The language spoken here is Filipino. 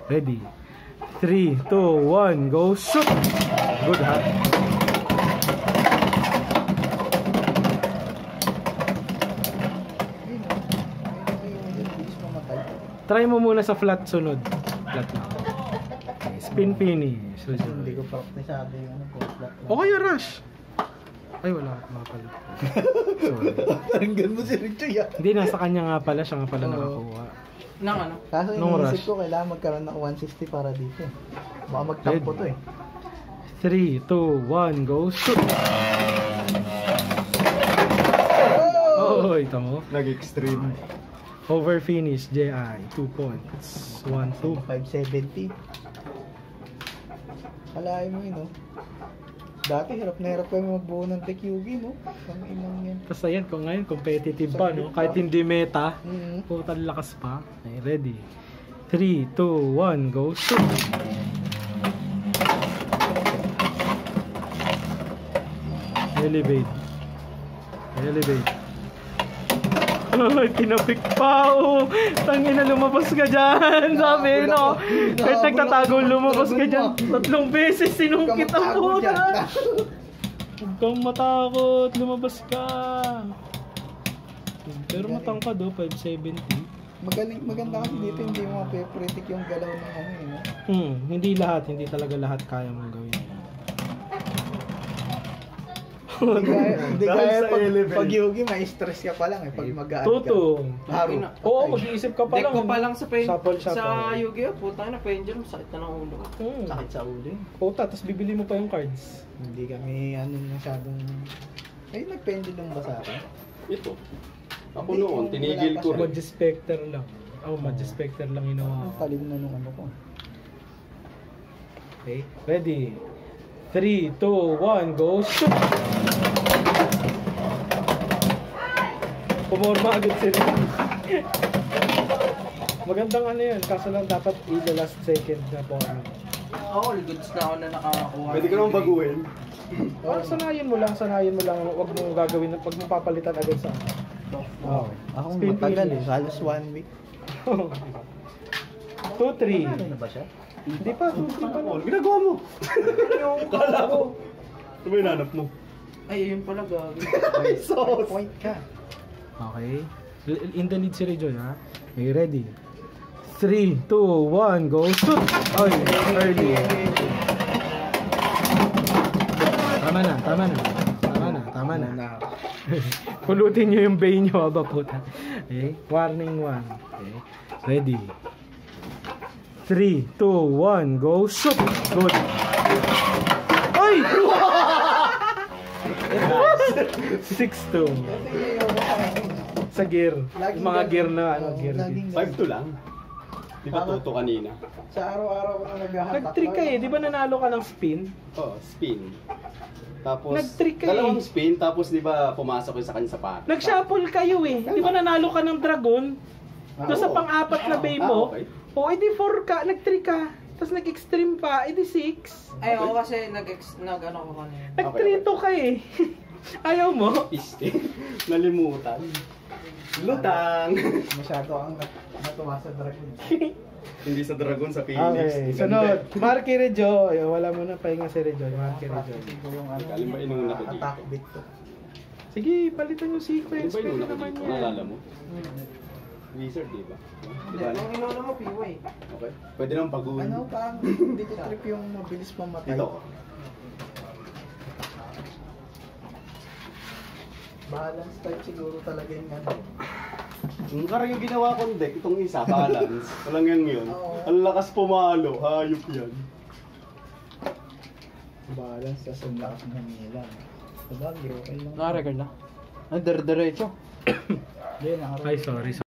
Ready? 3, 2, 1, go shoot! Good ha? Try mo muna sa flat sunod. Flat lang. Okay, spin finish. So, Hindi ko praktisado yung ano po. o kaya rush. Ay wala. Mga pala. Sorry. Tanggal mo si Richo yan. Hindi, nasa kanya nga pala. Siya nga pala nakakuha. Nang ano? Kaso Nung iniisip rush. ko kailangan magkaroon ng 160 para dito eh. Baka magtampo to eh. 3, 2, 1, go shoot! Oh, ito mo. Nag-extreme. Over finish, JI. 2 points. 1, 2. 570. Kalahin mo yun, no? Dati, hirap na hirap kami magbuo ng Tekyugi, no? Ang inang yan. Tapos ayan, kung ngayon, competitive pa, no? Kahit hindi meta, Mm-hmm. total lakas pa. Okay, ready? 3, 2, 1, go shoot! Elevate. Elevate. Ay, tinapik pa, oh. Tangina, lumabas ka dyan. Sabi, no? Kahit nagtatago, lumabas ka dyan. 3 beses, sinungkit ang puta. Huwag kang matakot, lumabas ka. Pero matangkad, oh, 570. Maganda kasi dito, hindi mo mape-predict yung galaw ng ano eh, no? Hindi lahat, hindi talaga lahat kaya mong gawin. Hindi kaya pag Yugi, may stress ka pa lang eh. Pag mag-aad ka. Totoo. Haro. Oo, mag-iisip ka pa Deck lang. ko pa lang sa Shuffle, sa shuffle. Yu-Gi-Oh! Puta na, pendulum, sakit na ng ulo. Sakit sa ulo eh. Puta, tapos bibili mo pa yung cards. Hindi kami ano masyadong... Ay, nag-pendulum ba sa akin? Ito. Ako Hindi, noon, yung tinigil wala pa ko siya. rin. Magic Spectre lang. Magic Spectre lang Ang ginawa ko. talim na nung ano ko. Okay, ready? 3, 2, 1, go shoot! Pumorma agad sila. Magandang ano yun, kaso lang dapat the last second na forma. Oo, goods na ako na nakakuha. Pwede ko naman baguhin. Sanayin mo lang, wag mo gagawin, wag mo papalitan agad sa Wow. Ako Spin matagal eh. finish. Halos 1 week. 2, 3. Ano na ba siya? Hindi pa, 2, 3 pa lang. Ginagawa mo. Kala ko. Ano ba yung hanap mo? Ay, yun pala gagawin. Ay, sauce. Point ka. Okay. In the lead si Rejoy, ha? Okay, ready? 3, 2, 1, go shoot! Ay, early. Tama na. Pulutin nyo yung bay nyo, aba puta. Okay, warning 1. Okay, ready? 3, 2, 1, go shoot! Good. Ay! 6-2. Sa gear. Laging Yung mga ganun. gear na ano, Oo, gear. laging 5-2 lang. Di ba toto kanina? Sa araw-araw ko na naghahatak. Nag-trick ka eh, di ba nanalo ka ng spin? Oo, spin. Tapos, Nag-trick ka dalawang eh. spin, tapos di ba pumasok yung sa kanya sapat? Nag-shuffle kayo eh. Di ba nanalo ka ng dragon? Doon sa pang-apat na bay mo. okay. O edi 4 ka, nag-3 ka. Tapos nag-extreme pa, edi 6. Ay, oo kasi nag-ano ko kanina. Nag-3 ka eh. Ayaw mo? Piste. Nalimutan. Lutang. Masyado ang natuwa sa dragon. Hindi sa dragon, sa Phoenix. Okay, sunod. Marky Rejo. Ay, wala mo na pahinga si Rejo. Marky Rejo. Practicing ko yung ano, Alin ba inuna ko dito? attack beat ko. Sige, palitan yung Ano sequence. ba yung Pwede una ko naman dito? yan. Naalala mo? Wizard, di ba? Di ba? Ang inuuna mo, PY. Okay. Pwede naman baguhin. Ano, parang hindi ko trip yung mabilis mamatay. Dito. Balance type siguro talaga yung ano. Yung karang yung ginawa kong deck, itong isa, balance. Walang yan yun. Oo. Ang lakas pumalo, hayop yan. Balance, tas ang lakas ng hamila. Sabagay, okay lang. Naka-record na? Ang dire-diretso. Hindi, naka- Ay, sorry.